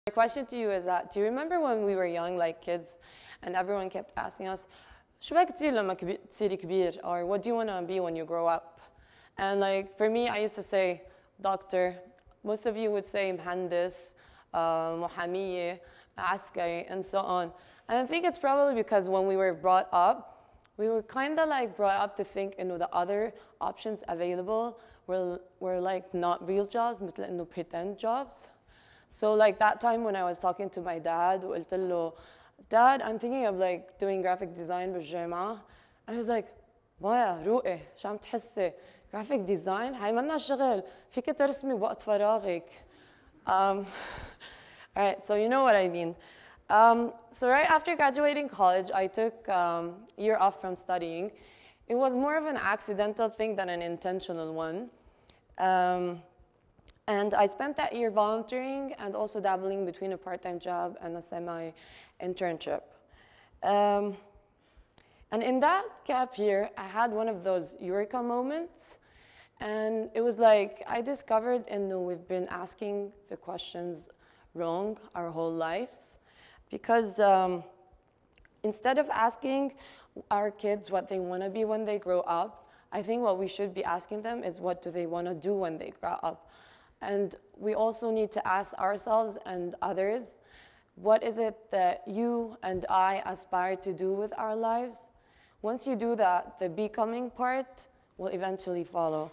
My question to you is that, do you remember when we were young, like kids, and everyone kept asking us, شو بدك تصير لما تصيري كبير? Or what do you want to be when you grow up? And like, for me, I used to say, doctor. Most of you would say مهندس, محامية, عسكري, and so on. And I think it's probably because when we were brought up, we were kind of like brought up to think, you know, the other options available were like not real jobs, مثل إنه pretend jobs. So like that time when I was talking to my dad, وقلت له, Dad, I'm thinking of like doing graphic design بالجامعة. I was like, مايا روقي شو عم تحسي؟ graphic design هاي منا شغل، فيك ترسمي بوقت فراغك. All right, so you know what I mean. So right after graduating college, I took a year off from studying. It was more of an accidental thing than an intentional one. And I spent that year volunteering and also dabbling between a part-time job and a semi-internship. And in that gap year, I had one of those eureka moments. And it was like I discovered, and we've been asking the questions wrong our whole lives. Because instead of asking our kids what they want to be when they grow up, I think what we should be asking them is what do they want to do when they grow up. And we also need to ask ourselves and others, what is it that you and I aspire to do with our lives? Once you do that, the becoming part will eventually follow.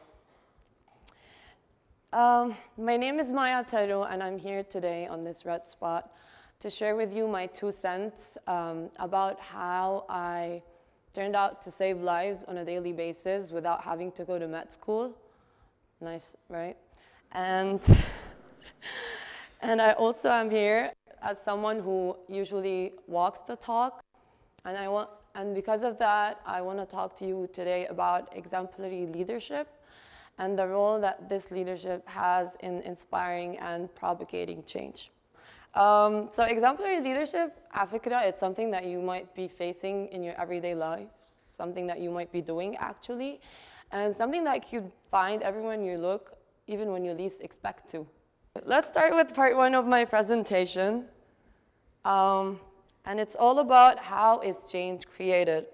My name is Maya Terro, and I'm here today on this red spot to share with you my 2 cents about how I turned out to save lives on a daily basis without having to go to med school. Nice, right? And I also am here as someone who usually walks the talk, and because of that, I want to talk to you today about exemplary leadership and the role that this leadership has in inspiring and propagating change. So exemplary leadership, Africa, is something that you might be facing in your everyday life, something that you might be doing actually, and something that you find everywhere you look, even when you least expect to. Let's start with part 1 of my presentation. And it's all about how is change created.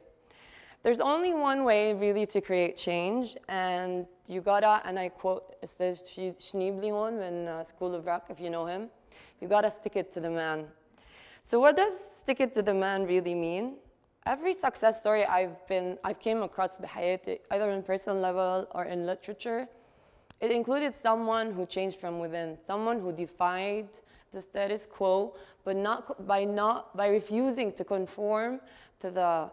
There's only one way really to create change, and you gotta, and I quote, it says Schneebly in School of Rock, if you know him, you gotta stick it to the man. So what does stick it to the man really mean? Every success story I've came across بحياتي, either in personal level or in literature, it included someone who changed from within, someone who defied the status quo, but by refusing to conform to the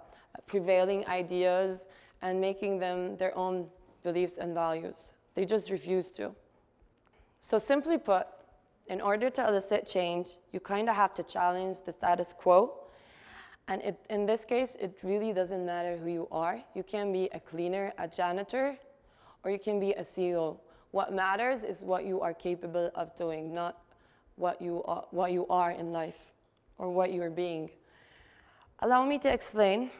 prevailing ideas and making them their own beliefs and values. They just refused to. So simply put, in order to elicit change, you kind of have to challenge the status quo. And in this case, it really doesn't matter who you are. You can be a cleaner, a janitor, or you can be a CEO. What matters is what you are capable of doing, not what you are in life or what you are being. Allow me to explain.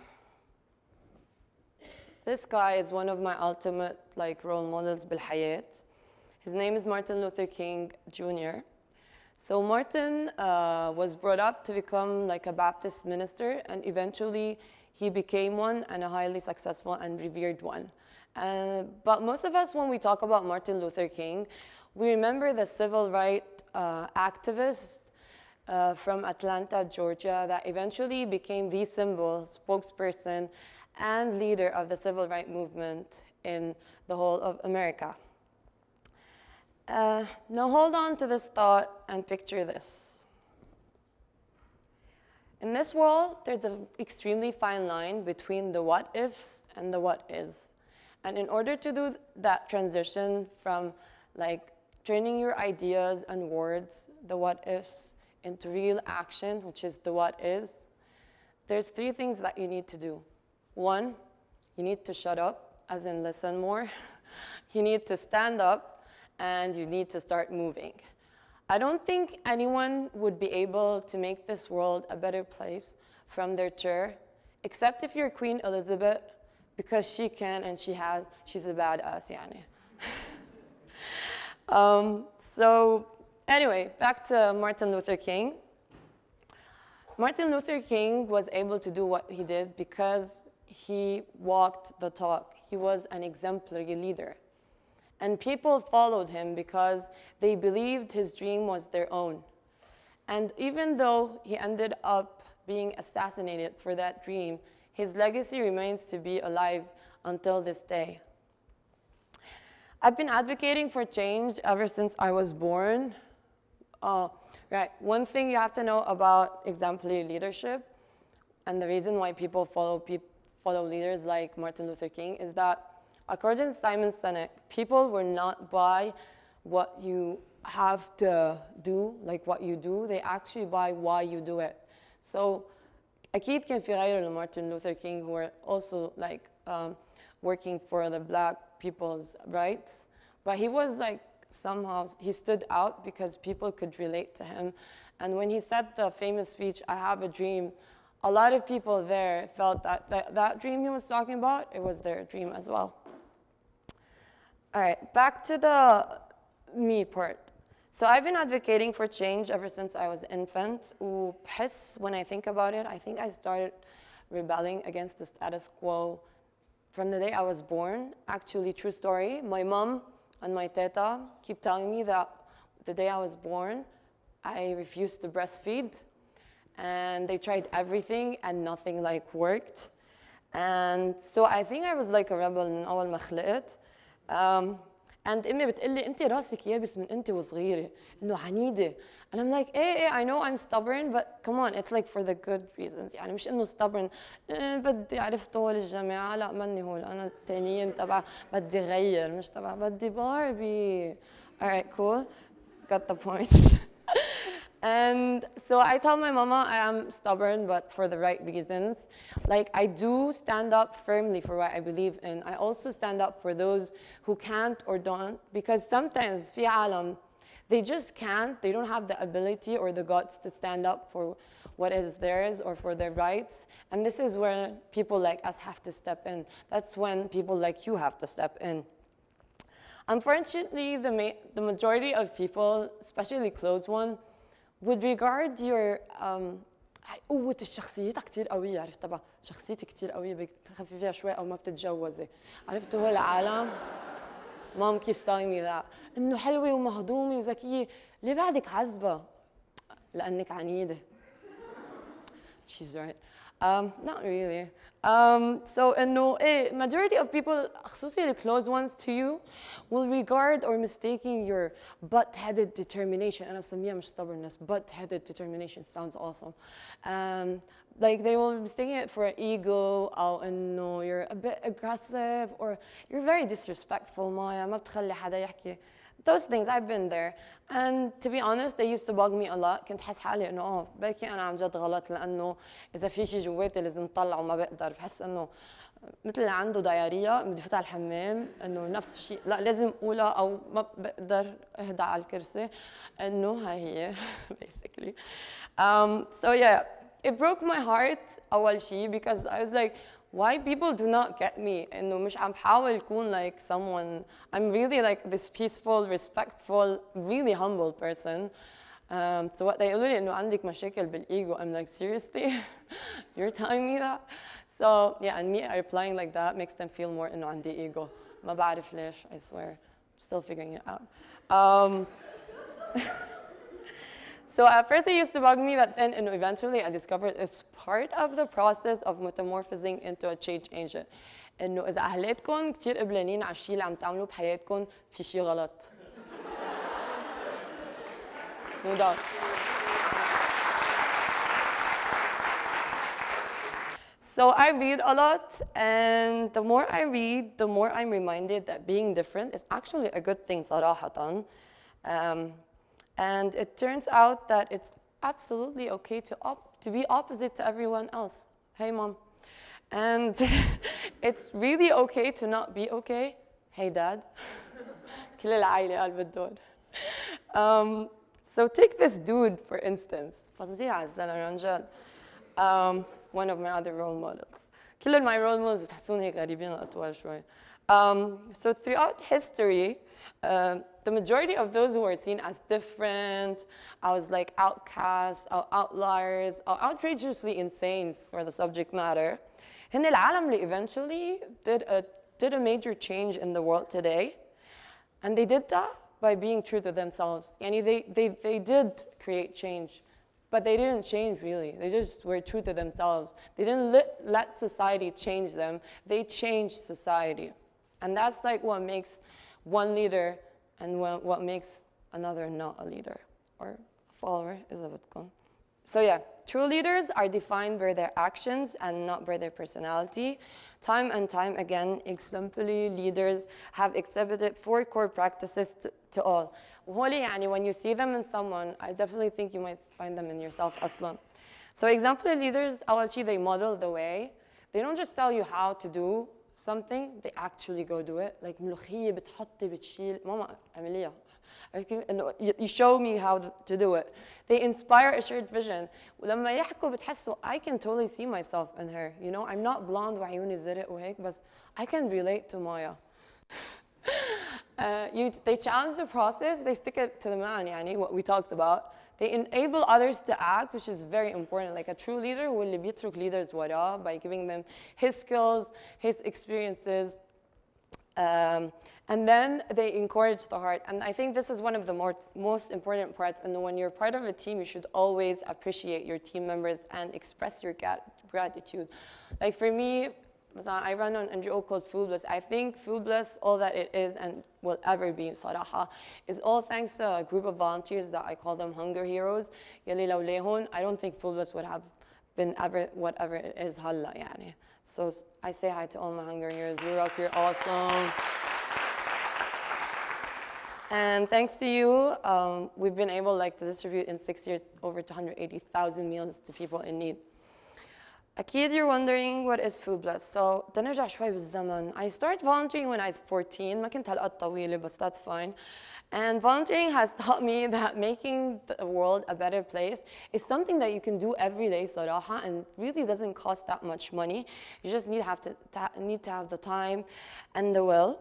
This guy is one of my ultimate role models بالحياة. His name is Martin Luther King Jr. So Martin was brought up to become like a Baptist minister, and eventually he became one, and a highly successful and revered one. But most of us, when we talk about Martin Luther King, we remember the civil rights activist from Atlanta, Georgia, that eventually became the symbol, spokesperson, and leader of the civil rights movement in the whole of America. Now hold on to this thought and picture this. In this world, there's an extremely fine line between the what ifs and the what is. And in order to do that transition from turning your ideas and words, the what ifs, into real action, which is the what is, there's 3 things that you need to do. 1, you need to shut up, as in listen more. You need to stand up, and you need to start moving. I don't think anyone would be able to make this world a better place from their chair, except if you're Queen Elizabeth, because she can and she's a badass, yani. So anyway, back to Martin Luther King. Martin Luther King was able to do what he did because he walked the talk. He was an exemplary leader. And people followed him because they believed his dream was their own. And even though he ended up being assassinated for that dream, his legacy remains to be alive until this day. I've been advocating for change ever since I was born. Right, one thing you have to know about exemplary leadership and the reason why people follow leaders like Martin Luther King is that according to Simon Sinek, people will not buy what you have to do, like what you do, they actually buy why you do it. So أكيد كان في غيره لمارتن لوثر كينج who were also like working for the black people's rights, but he was like somehow, he stood out because people could relate to him. And when he said the famous speech, I have a dream, a lot of people there felt that that dream he was talking about, it was their dream as well. All right, back to the me part. So I've been advocating for change ever since I was an infant. وبحس when I think about it, I think I started rebelling against the status quo from the day I was born. Actually, true story, my mom and my teta keep telling me that the day I was born, I refused to breastfeed. And they tried everything and nothing like worked. And so I think I was like a rebel من أول ما خلقت. And أمي بتقلي أنت راسك يابس من أنت وصغيرة إنه عنيدة. And I'm like I know I'm stubborn, but come on, it's like for the good reasons. يعني مش إنه stubborn بدي أعرف طول الجامعة لا ماني هول أنا التانيين تبع بدي غير مش تبع بدي باربي. Alright, cool, got the point. And so I tell my mama I am stubborn, but for the right reasons. Like I do stand up firmly for what I believe in. I also stand up for those who can't or don't, because sometimes في عالم, they just can't, they don't have the ability or the guts to stand up for what is theirs or for their rights. And this is where people like us have to step in. That's when people like you have to step in. Unfortunately, the majority of people, especially close ones, would regard your قوة الشخصيتها كتير قوية، عرفت تبع شخصيتي كتير قوية بتخفي فيها شوي أو ما بتتجوزي، عرفت هو العالم. Mom keeps telling me that إنه حلوة ومهضومة وذكية، ليه بعدك عزبة؟ لأنك عنيدة. She's right. Not really. So إنه majority of people, خصوصي the close ones to you, will regard or mistaking your butt-headed determination. أنا بسميها مش stubbornness, butt-headed determination sounds awesome. Like they will mistake it for an ego أو إنه you're a bit aggressive or you're very disrespectful مايا ما بتخلي حدا يحكي. Those things, I've been there. And to be honest, they used to bug me a lot. كنت حس حالي إنه بركي أنا عن جد غلط لأنه إذا في شيء جواتي لازم طلعه وما بقدر. بحس إنه مثل اللي عنده دايرية بدي فوت على الحمام إنه نفس الشيء لا لازم أقولها أو ما بقدر أهدى على الكرسي إنه هاي هي basically. So yeah, it broke my heart أول شيء because I was like, why people do not get me? إنه مش عم بحاول كون like someone. I'm really like this peaceful, respectful, really humble person. So what they يقولوا لي إنه عندك مشاكل بالإيجو. I'm like, seriously? You're telling me that? So yeah, and me replying like that makes them feel more إنه عندي إيجو. ما بعرف ليش, I swear. I'm still figuring it out. So at first it used to bug me, but then eventually I discovered it's part of the process of metamorphosing into a change agent. إنه إذا أهلاتكم كتير قبلانين على الشيء اللي عم تعملوه بحياتكم في شيء غلط. No doubt. So I read a lot, and the more I read, the more I'm reminded that being different is actually a good thing صراحة. And it turns out that it's absolutely okay to be opposite to everyone else. Hey, Mom. And it's really okay to not be okay. Hey, Dad. كل العائلة قلب الدور. So take this dude, for instance. فظيع الزلمة عن جد. One of my other role models. كل my role models بتحسون هيك غريبين الأطوال شوي. So throughout history, the majority of those who were seen as different, I was like outcasts, or outliers, or outrageously insane for the subject matter, هن العالم اللي eventually did a major change in the world today. And they did that by being true to themselves. Yani they did create change, but they didn't change really. They just were true to themselves. They didn't let society change them. They changed society. And that's like what makes one leader and what makes another not a leader or a follower. So yeah, true leaders are defined by their actions and not by their personality. Time and time again, exemplary leaders have exhibited 4 core practices to all. When you see them in someone, I definitely think you might find them in yourself aslan. So exemplary leaders, they model the way. They don't just tell you how to do something, they actually go do it. Like ملوخية بتحطي بتشيل ماما اعمليها. You show me how to do it. They inspire a shared vision. ولما يحكوا بتحسوا I can totally see myself in her. You know, I'm not blonde وعيوني زرق وهيك بس I can relate to Maya. They challenge the process, they stick it to the man, يعني, what we talked about. They enable others to act, which is very important. Like a true leader هو اللي بيترك leaders وراه by giving them his skills, his experiences, and then they encourage the heart. And I think this is one of the most important parts. And when you're part of a team, you should always appreciate your team members and express your gratitude. Like for me, I run an NGO called Foodless. I think Foodless, all that it is and will ever be, صراحة, is all thanks to a group of volunteers that I call them Hunger Heroes. يلي لو ليهون, I don't think Foodless would have been ever whatever it is هلا يعني. So I say hi to all my Hunger Heroes. You're up here, awesome. And thanks to you, we've been able to distribute in 6 years over 280,000 meals to people in need. أكيد you're wondering what is Foodless. So تنرجع شوي بالزمن. I started volunteering when I was 14. ما كنت هالقد طويلة, but that's fine. And volunteering has taught me that making the world a better place is something that you can do every day, صراحة, and really doesn't cost that much money. You just need to have the time and the will.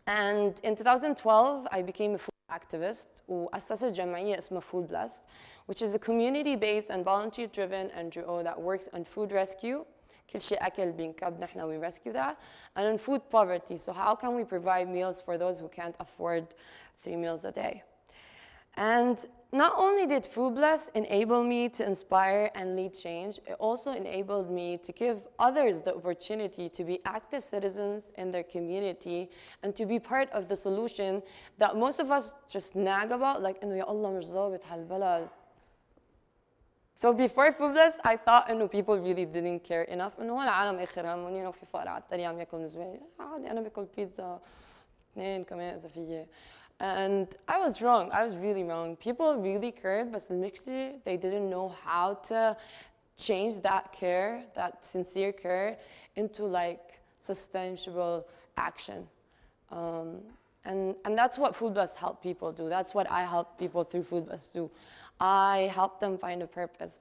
And in 2012, I became a food activist وأسست جمعية اسمها Foodless, which is a community-based and volunteer-driven NGO that works on food rescue. كل شيء أكل بينكب نحن we rescue that, and on food poverty. So how can we provide meals for those who can't afford 3 meals a day? And not only did Foodless enable me to inspire and lead change, it also enabled me to give others the opportunity to be active citizens in their community and to be part of the solution that most of us just nag about, like إنه يا الله مش ظابط هالبلد. So before Foodless, I thought people really didn't care enough. إنه هو العالم آخر همهم في فقر على الطريق عم ياكل مزبوط. عادي أنا باكل بيتزا 2 كمان إذا فيي. And I was wrong. I was really wrong. People really cared, but they didn't know how to change that care, that sincere care, into sustainable action. And that's what Foodless helped people do. That's what I help people through Foodless do. I help them find a purpose.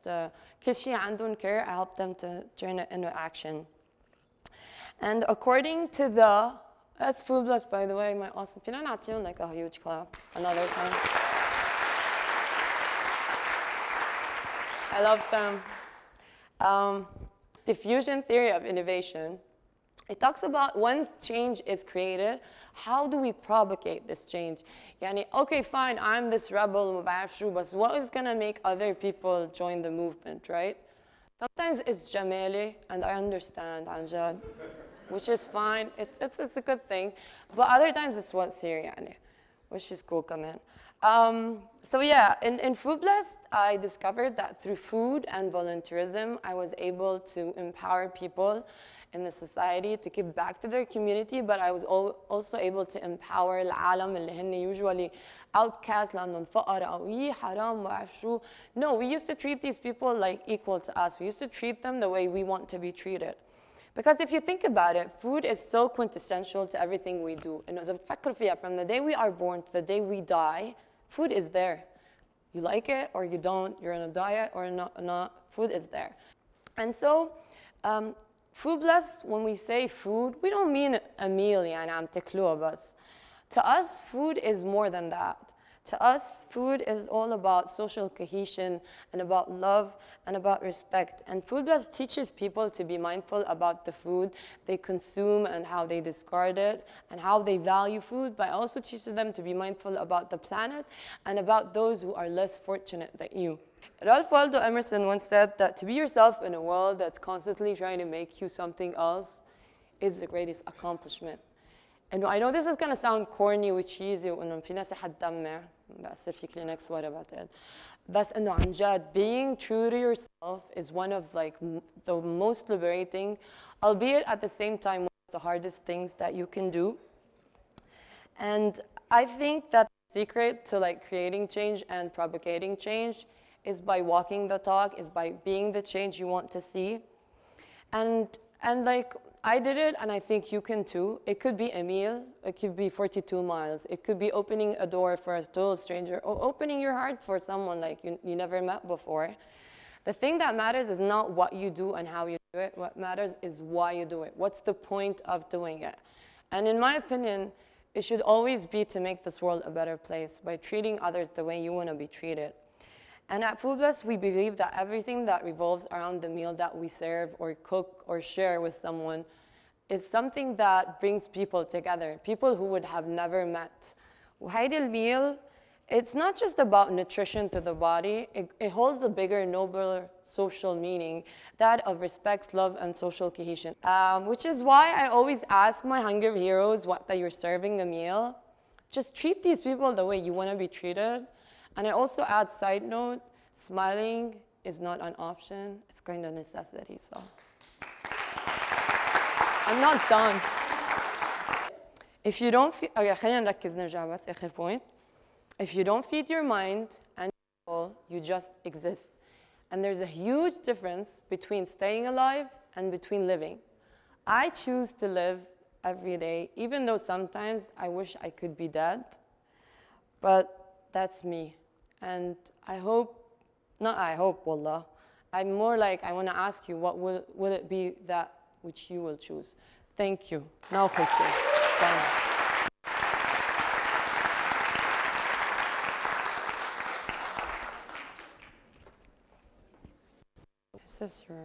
كل شيء عندهم care, I help them to turn it into action. And according to that's Foodless, by the way, my awesome. Fina na'tiyun a huge clap another time. I love them. Diffusion theory of innovation. It talks about once change is created, how do we propagate this change? Yani, okay, fine, I'm this rebel, but what is going to make other people join the movement, right? Sometimes it's jameli, and I understand, Anjad. Which is fine, it's a good thing. But other times it's what's here, يعني, which is cool, come in. So yeah, in Foodless, I discovered that through food and volunteerism, I was able to empower people in the society to give back to their community, but I was also able to empower العالم اللي هن usually outcast لأنهم فقر أو حرام وعارف شو. No, we used to treat these people like equal to us. We used to treat them the way we want to be treated. Because if you think about it, food is so quintessential to everything we do. And from the day we are born to the day we die, food is there. You like it or you don't, you're on a diet or not, food is there. And so, Foodless, when we say food, we don't mean a meal, يعني عم تاكلوها بس. To us, food is more than that. To us, food is all about social cohesion and about love and about respect. And Foodbless teaches people to be mindful about the food they consume and how they discard it and how they value food, but also teaches them to be mindful about the planet and about those who are less fortunate than you. Ralph Waldo Emerson once said that to be yourself in a world that's constantly trying to make you something else is the greatest accomplishment. And I know this is going to sound corny وcheesy وإنه في ناس رح تدمع بس في Kleenex what about it. بس إنه عن جد being true to yourself is one of like the most liberating, albeit at the same time one of the hardest things that you can do. And I think that the secret to like creating change and propagating change is by walking the talk, is by being the change you want to see. And like I did it, and I think you can too. It could be a meal, it could be 42 miles, it could be opening a door for a total stranger, or opening your heart for someone like you never met before. The thing that matters is not what you do and how you do it. What matters is why you do it. What's the point of doing it? And in my opinion, it should always be to make this world a better place by treating others the way you want to be treated. And at Foodbless, we believe that everything that revolves around the meal that we serve or cook or share with someone is something that brings people together, people who would have never met. وهيدي الميل, it's not just about nutrition to the body, it holds a bigger, nobler social meaning, that of respect, love, and social cohesion. Which is why I always ask my hunger heroes what that you're serving a meal. Just treat these people the way you want to be treated. And I also add side note, smiling is not an option, it's kind of necessity, so. I'm not done. If you don't feed, okay, خلينا نركز نرجع بس آخر point. If you don't feed your mind and your soul, you just exist. And there's a huge difference between staying alive and between living. I choose to live every day, even though sometimes I wish I could be dead, but that's me. And I hope, not I hope, wallah, I'm more like, I want to ask you, what will it be that which you will choose? Thank you. Now, question. Is this your